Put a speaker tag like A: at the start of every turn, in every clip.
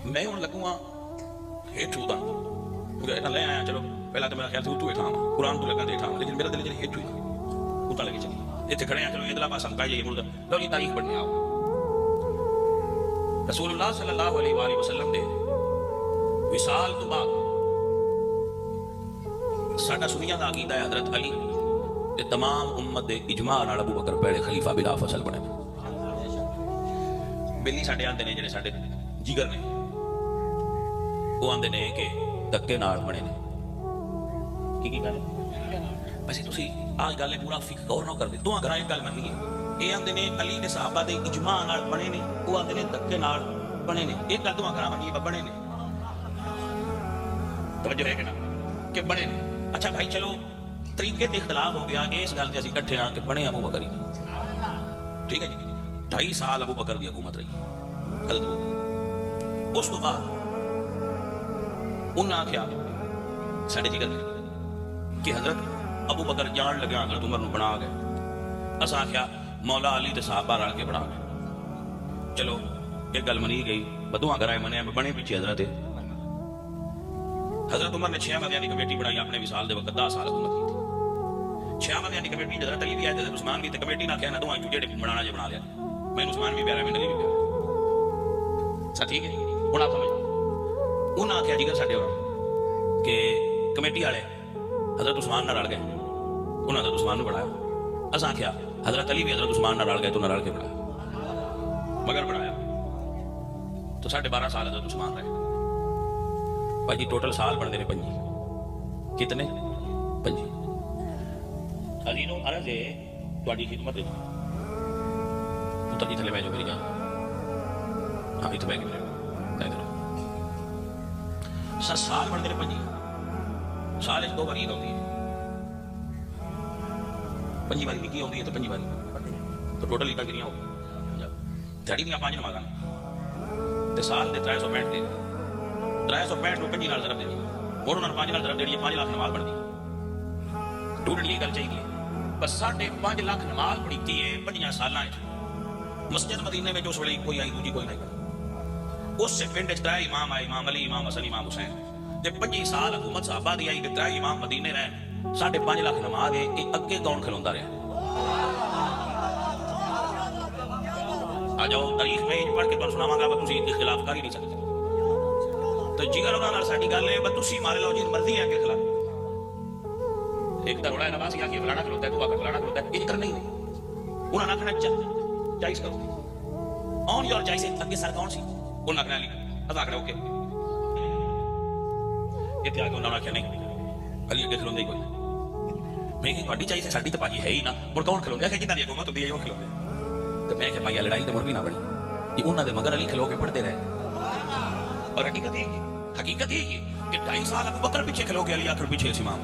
A: میں ہوں لگوں ہیٹھ ہوتا لے آیا چلو پہلا تو میرا خیال سے اتو ہیٹھا قرآن تو لگا ہیٹھا لیکن میرا دل جی ہیٹھ ہوئی اتنا لگی چلی اتنے کھڑے ہیں چلو ادلا پاس ہم پہ جائیے ملک لو جی تاریخ پڑھنے آؤ رسول اللہ صلی اللہ علیہ وآلہ وسلم دے وصال تو بعد ساڈا سنیاں دا عقیدہ ہے حضرت علی تے تمام امت دے اجماع نال ابو بکر پہلے خلیفہ بلا فصل بنے بلی ساڈے آندے نے جڑے ساڈے جگر نے وہ آندے نے کہ دکے نال بنے نے کی گل ویسے تسی آج گل پورا فکر غور نہ کر دے تو اگر ایک گل منی ہے یہ آندے نے علی نے صحابہ دے اجماع نال بنے نے وہ آندے نے دکے نال بنے نے ایک گل تو اگر منی بنے نے توجہ ہے کہ نا کہ بنے نے اچھا بھائی چلو طریقے تے اختلاف ہو گیا اس گل تے اسی اکٹھے آ کے بنے ابو بکر ہی ٹھیک ہے جی 2.5 سال ابو بکر دی حکومت رہی اس تو بعد انہاں آخیا ساڈے جگر نے کہ حضرت ابو بکر جان لگا حضرت عمر نو بنا گئے اساں آخیا مولا علی تے صحابہ رل کے بنا گئے چلو ایک گل منی گئی بدواں کرائے منے بنے پیچھے حضرت عمر نے 6 مہینے کی کمیٹی بنائی اپنے وصال دے وقت 10 سال حکومت کی 6 مہینے کی کمیٹی حضرت علی بھی آئے حضرت عثمان بھی تے کمیٹی نہ کہنا دوواں جڑے بنانا جے بنا لیا میں عثمان بھی پیارا میں علی بھی پیارا سا ٹھیک ہے ہن آپ سمجھ انہاں آخیا جگر ساڈے ہور کہ کمیٹی والے حضرت عثمان نہ رل گئے انہاں حضرت عثمان نو بنایا اساں آخیا حضرت علی بھی حضرت عثمان نہ رل گئے تو نہ رل کے بنایا مگر بنایا تو 12.5 سال حضرت عثمان رہے بھائی جی ٹوٹل سال بنتے ہیں 5 کتنے 5 عزیزو عرض ہے تہاڈی خدمت پتر جی تھلے بیٹھو میری جان ہاں اتنے بیٹھ کے سر سال بنتے ہیں 5 سال 2 بار عید آتی ہے 5 بار کی آتی ہے تو 5 بار تو ٹوٹل عیداں کنیاں ہو دھڑی دیا 5 نمازاں سال دے 365 دن 365 کو 5 نال ضرب دینی اور انہوں نے 5 نال ضرب دینی 5 لاکھ نماز پڑھتی ٹوٹلی گل چاہیے بس 5.5 لاکھ نماز پڑھی ہے 5 سالاں مسجد مدینے میں جو اس ویلے کوئی آئی دوجی کوئی نہیں اس سے پنڈ 3 امام آئے امام علی امام حسن امام حسین جب 25 سال حکومت صحابہ دی آئی کہ 3 امام مدینے رہے 5.5 لاکھ نماز ہے یہ اگے کون کھلوندا رہا آ جاؤ تاریخ میں پڑھ کے سناواں گا تسی خلاف کر ہی نہیں سکتے تو جگر انہاں نال ساڈی گل ہے تسی مارے لو جی مرضی ہے کہ خلاف ایک تو روڑا نواز کیا کہ فلانا کھلوتا ہے تو آکر فلانا کھلوتا ہے یہ کرنا ہی نہیں انہاں نے کہنا چائس کرو آن یور چائس اگے سر کون سی انہاں نے کہنا علی اب آکر اوکے اتنے آ کے انہوں نے کہا نہیں علی اگے کھلوندے ہی کوئی میں کہ تہاڈی چائس ساڈی تو بھائی ہے ہی نا مڑ کون کھلوندے کہ جنہاں دی حکومت ہوندی ہے وہ کھلوندے تو میں کہ بھائی لڑائی تو مڑ بھی نہ بڑی یہ انہاں دے مگر علی کھلو کے پڑھتے رہے اور حقیقت یہ کہ 2.5 سال ابو بکر پیچھے کھلو گے علی آخر پیچھے اس امام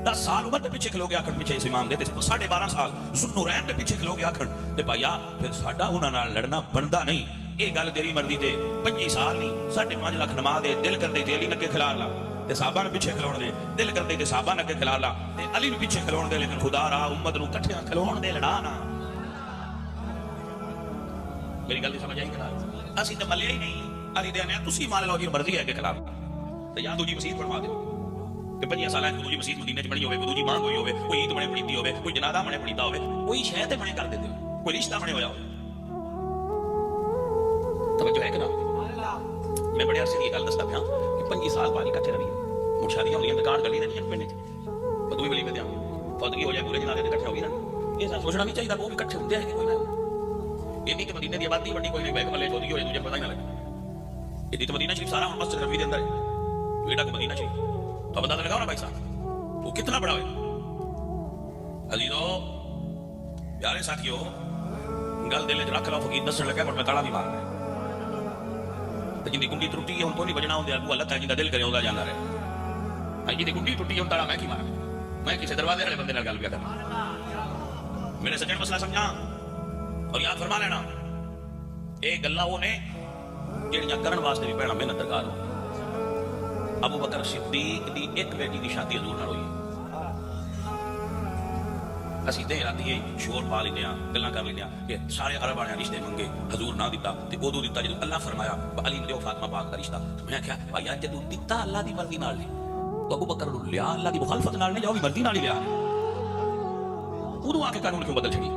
A: 10 سال عمر کے پیچھے کھلو گے آخر پیچھے اس امام دے 12.5 سال ذوالنورین کے پیچھے کھلو گے آخر تے بھائیا پھر ساڈا انہاں نال لڑنا بندا نہیں یہ گل تیری مرضی تے 25 سال نہیں 5.5 لاکھ نماز دے دل کردے تے علی نکے کھلا لا تے صحابہ نے پیچھے کھلون دے دل کردے تے صحابہ نکے کھلا لا تے علی نے پیچھے کھلون دے لیکن خدا را امت نو کٹھیاں کھلون دے لڑانا میری گل سمجھ آئی کہ اسی تے ملے ہی نہیں علی دے نے تسی مال لو جی مرضی ہے کہ خلاف تے یا دوجی مسجد بنوا دے کہ 5 سال ہے دوجی مسجد مدینے چ بنی ہوے دوجی مانگ ہوئی ہوے کوئی عید بنے پڑیتی ہوے کوئی جنازہ بنے پڑیتا ہوے کوئی شے تے بنے کر دیندے کوئی رشتہ بنے ہویا ہوے توجہ ہے کہ نا میں بڑے عرصے کی گل دستا پیا کہ 5 سال بعد اکٹھے رہی مڑ شادیاں ہوندیاں کارڈ گلی دے پنڈ چ بدوی ولی میں دیاں فوتگی ہو جائے پورے جنازے تے اکٹھے ہو گئی نا یہ سوچنا نہیں چاہیے وہ بھی اکٹھے ہوندے ہیں کہ کوئی نہ یہ نہیں کہ مدینے دی آبادی بڑی کوئی نہیں بیگ والے فوتگی ہو جائے تجھے پتہ ہی نہ لگے یہ تو مدینہ شریف سارا مسجد نبوی دے اندر ہے بیٹا کو مدینہ شریف تو بندہ لگاؤ نا بھائی صاحب وہ کتنا بڑا ہوئے عزیزو پیارے ساتھیو گل دل وچ رکھ لو فقیر دسن لگا پر میں تالا بھی مارنا تے جن دی کنڈی ٹوٹی ہے ہن کوئی نہیں بجنا ہوندے ابو اللہ تعالی دا دل کرے اوندا جاندا رہے ہاں جی دی کنڈی ٹوٹی ہن تالا میں کی مارنا میں کسے دروازے والے بندے نال گل پیا کرنا میرے سجن مسئلہ سمجھا اور یاد فرما لینا اے گلاں وہ نے جہاں کرن واسطے بھی بہنا محنت درکار ہو ابو بکر صدیق دی ایک بیٹی کی شادی حضور نال ہوئی اسی دے راتی شور پا لینے گلاں کر لینے کہ سارے عرب والے رشتے منگے حضور نہ دیتا تے اودوں دیتا جدوں اللہ فرمایا علی نے دیو فاطمہ پاک کا رشتہ. میں کہیا بھائی اج جدوں دیتا اللہ دی مرضی نال نے تو ابو بکر لیا اللہ دی مخالفت نال نے جاؤ بھی مرضی نال ہی لیا. اودوں آ کے قانون کیوں بدل چھڑی؟